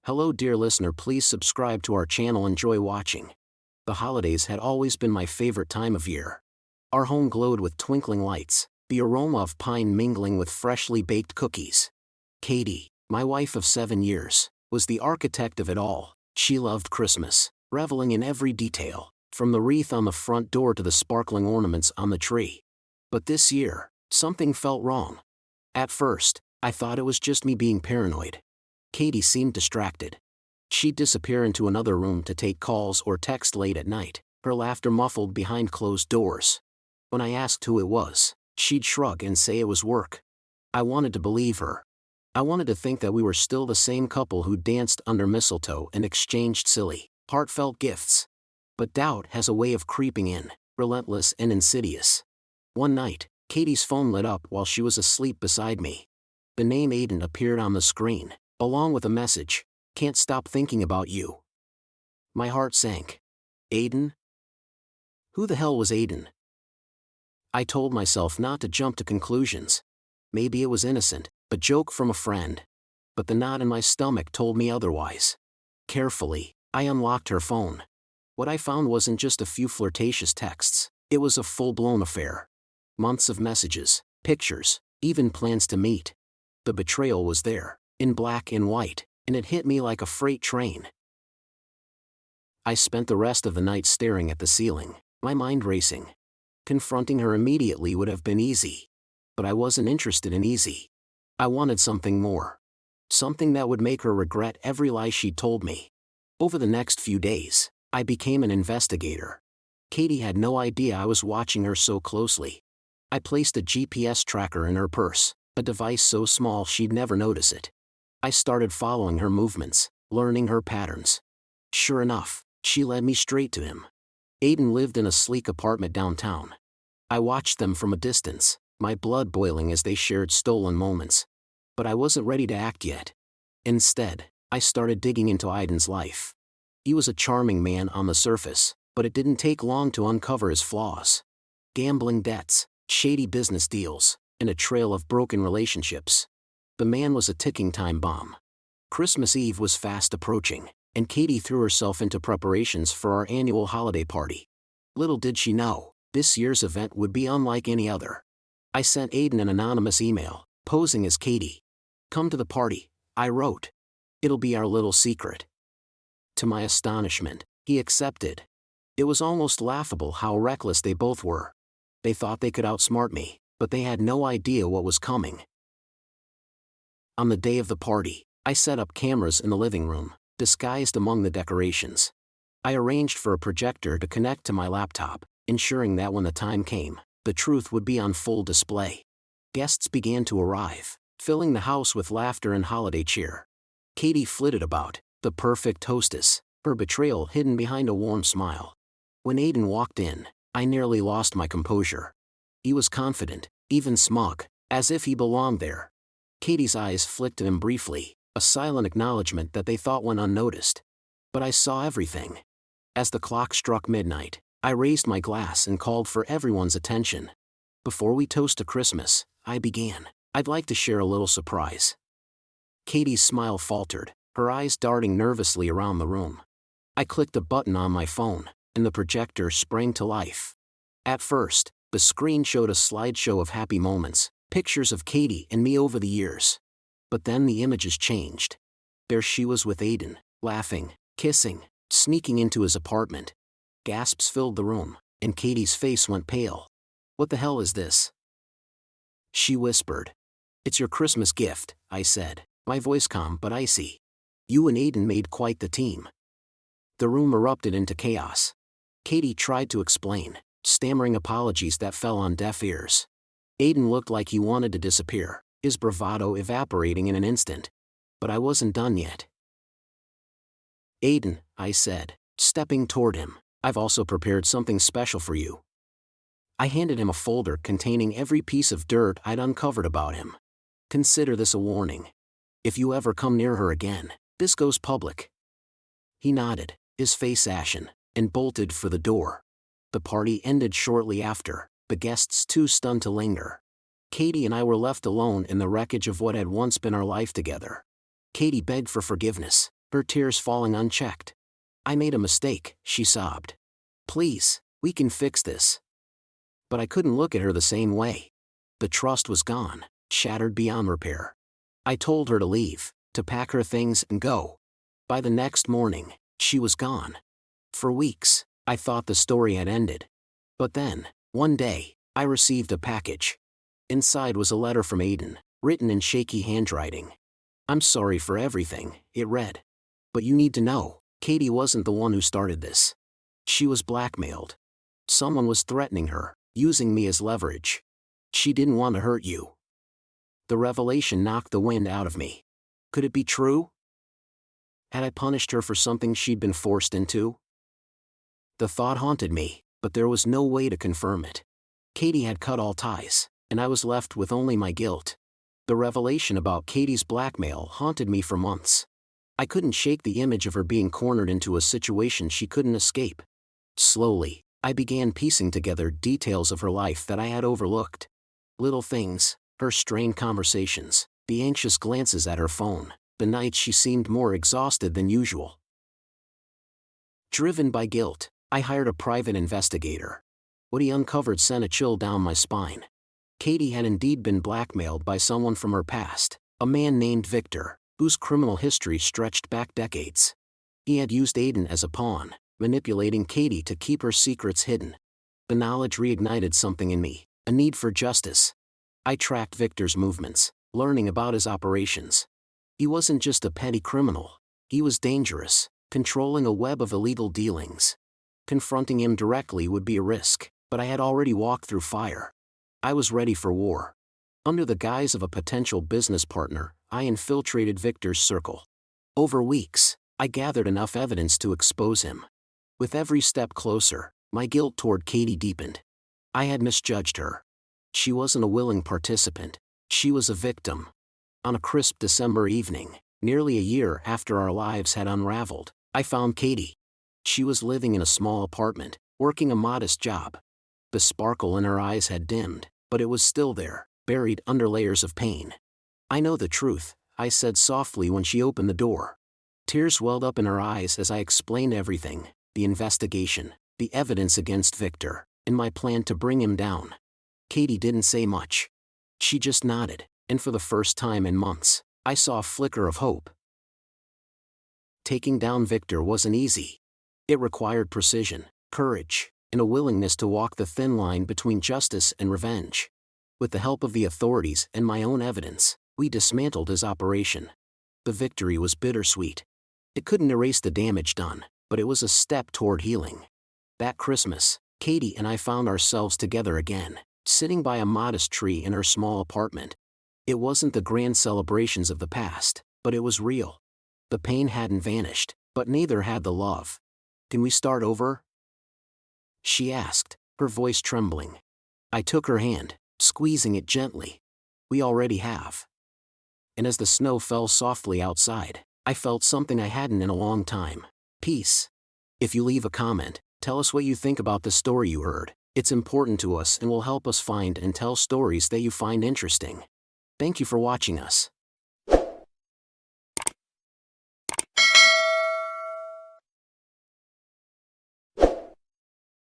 Hello dear listener, please subscribe to our channel. Enjoy watching. The holidays had always been my favorite time of year. Our home glowed with twinkling lights, the aroma of pine mingling with freshly baked cookies. Katie, my wife of 7 years, was the architect of it all. She loved Christmas, reveling in every detail, from the wreath on the front door to the sparkling ornaments on the tree. But this year, something felt wrong. At first, I thought it was just me being paranoid. Katie seemed distracted. She'd disappear into another room to take calls or text late at night, her laughter muffled behind closed doors. When I asked who it was, she'd shrug and say it was work. I wanted to believe her. I wanted to think that we were still the same couple who danced under mistletoe and exchanged silly, heartfelt gifts. But doubt has a way of creeping in, relentless and insidious. One night, Katie's phone lit up while she was asleep beside me. The name Aiden appeared on the screen, along with a message, "Can't stop thinking about you." My heart sank. Aiden? Who the hell was Aiden? I told myself not to jump to conclusions. Maybe it was innocent, a joke from a friend. But the knot in my stomach told me otherwise. Carefully, I unlocked her phone. What I found wasn't just a few flirtatious texts, it was a full-blown affair. Months of messages, pictures, even plans to meet. The betrayal was there, in black and white, and it hit me like a freight train. I spent the rest of the night staring at the ceiling, my mind racing. Confronting her immediately would have been easy. But I wasn't interested in easy. I wanted something more. Something that would make her regret every lie she'd told me. Over the next few days, I became an investigator. Katie had no idea I was watching her so closely. I placed a GPS tracker in her purse, a device so small she'd never notice it. I started following her movements, learning her patterns. Sure enough, she led me straight to him. Aiden lived in a sleek apartment downtown. I watched them from a distance, my blood boiling as they shared stolen moments. But I wasn't ready to act yet. Instead, I started digging into Aiden's life. He was a charming man on the surface, but it didn't take long to uncover his flaws. Gambling debts, shady business deals, and a trail of broken relationships. The man was a ticking time bomb. Christmas Eve was fast approaching, and Katie threw herself into preparations for our annual holiday party. Little did she know, this year's event would be unlike any other. I sent Aiden an anonymous email, posing as Katie. "Come to the party," I wrote. "It'll be our little secret." To my astonishment, he accepted. It was almost laughable how reckless they both were. They thought they could outsmart me, but they had no idea what was coming. On the day of the party, I set up cameras in the living room, disguised among the decorations. I arranged for a projector to connect to my laptop, ensuring that when the time came, the truth would be on full display. Guests began to arrive, filling the house with laughter and holiday cheer. Katie flitted about, the perfect hostess, her betrayal hidden behind a warm smile. When Aiden walked in, I nearly lost my composure. He was confident, even smug, as if he belonged there. Katie's eyes flicked at him briefly, a silent acknowledgement that they thought went unnoticed. But I saw everything. As the clock struck midnight, I raised my glass and called for everyone's attention. "Before we toast to Christmas," I began, "I'd like to share a little surprise." Katie's smile faltered, her eyes darting nervously around the room. I clicked a button on my phone, and the projector sprang to life. At first, the screen showed a slideshow of happy moments, pictures of Katie and me over the years. But then the images changed. There she was with Aiden, laughing, kissing, sneaking into his apartment. Gasps filled the room, and Katie's face went pale. "What the hell is this?" she whispered. "It's your Christmas gift," I said, my voice calm but icy. "You and Aiden made quite the team." The room erupted into chaos. Katie tried to explain, stammering apologies that fell on deaf ears. Aiden looked like he wanted to disappear, his bravado evaporating in an instant. But I wasn't done yet. "Aiden," I said, stepping toward him, "I've also prepared something special for you." I handed him a folder containing every piece of dirt I'd uncovered about him. "Consider this a warning. If you ever come near her again, this goes public." He nodded, his face ashen, and bolted for the door. The party ended shortly after, the guests too stunned to linger. Katie and I were left alone in the wreckage of what had once been our life together. Katie begged for forgiveness, her tears falling unchecked. "I made a mistake," she sobbed. "Please, we can fix this." But I couldn't look at her the same way. The trust was gone, shattered beyond repair. I told her to leave, to pack her things and go. By the next morning, she was gone. For weeks, I thought the story had ended. But then, one day, I received a package. Inside was a letter from Aiden, written in shaky handwriting. "I'm sorry for everything," it read. "But you need to know, Katie wasn't the one who started this. She was blackmailed. Someone was threatening her, using me as leverage. She didn't want to hurt you." The revelation knocked the wind out of me. Could it be true? Had I punished her for something she'd been forced into? The thought haunted me, but there was no way to confirm it. Katie had cut all ties, and I was left with only my guilt. The revelation about Katie's blackmail haunted me for months. I couldn't shake the image of her being cornered into a situation she couldn't escape. Slowly, I began piecing together details of her life that I had overlooked. Little things, her strained conversations, the anxious glances at her phone, the nights she seemed more exhausted than usual. Driven by guilt, I hired a private investigator. What he uncovered sent a chill down my spine. Katie had indeed been blackmailed by someone from her past, a man named Victor, whose criminal history stretched back decades. He had used Aiden as a pawn, manipulating Katie to keep her secrets hidden. The knowledge reignited something in me, a need for justice. I tracked Victor's movements, learning about his operations. He wasn't just a petty criminal. He was dangerous, controlling a web of illegal dealings. Confronting him directly would be a risk, but I had already walked through fire. I was ready for war. Under the guise of a potential business partner, I infiltrated Victor's circle. Over weeks, I gathered enough evidence to expose him. With every step closer, my guilt toward Katie deepened. I had misjudged her. She wasn't a willing participant. She was a victim. On a crisp December evening, nearly a year after our lives had unraveled, I found Katie. She was living in a small apartment, working a modest job. The sparkle in her eyes had dimmed, but it was still there, buried under layers of pain. "I know the truth," I said softly when she opened the door. Tears welled up in her eyes as I explained everything, the investigation, the evidence against Victor, and my plan to bring him down. Katie didn't say much. She just nodded, and for the first time in months, I saw a flicker of hope. Taking down Victor wasn't easy. It required precision, courage, and a willingness to walk the thin line between justice and revenge. With the help of the authorities and my own evidence, we dismantled his operation. The victory was bittersweet. It couldn't erase the damage done, but it was a step toward healing. That Christmas, Katie and I found ourselves together again, sitting by a modest tree in her small apartment. It wasn't the grand celebrations of the past, but it was real. The pain hadn't vanished, but neither had the love. "Can we start over?" she asked, her voice trembling. I took her hand, squeezing it gently. "We already have." And as the snow fell softly outside, I felt something I hadn't in a long time: peace. If you leave a comment, tell us what you think about the story you heard. It's important to us and will help us find and tell stories that you find interesting. Thank you for watching us.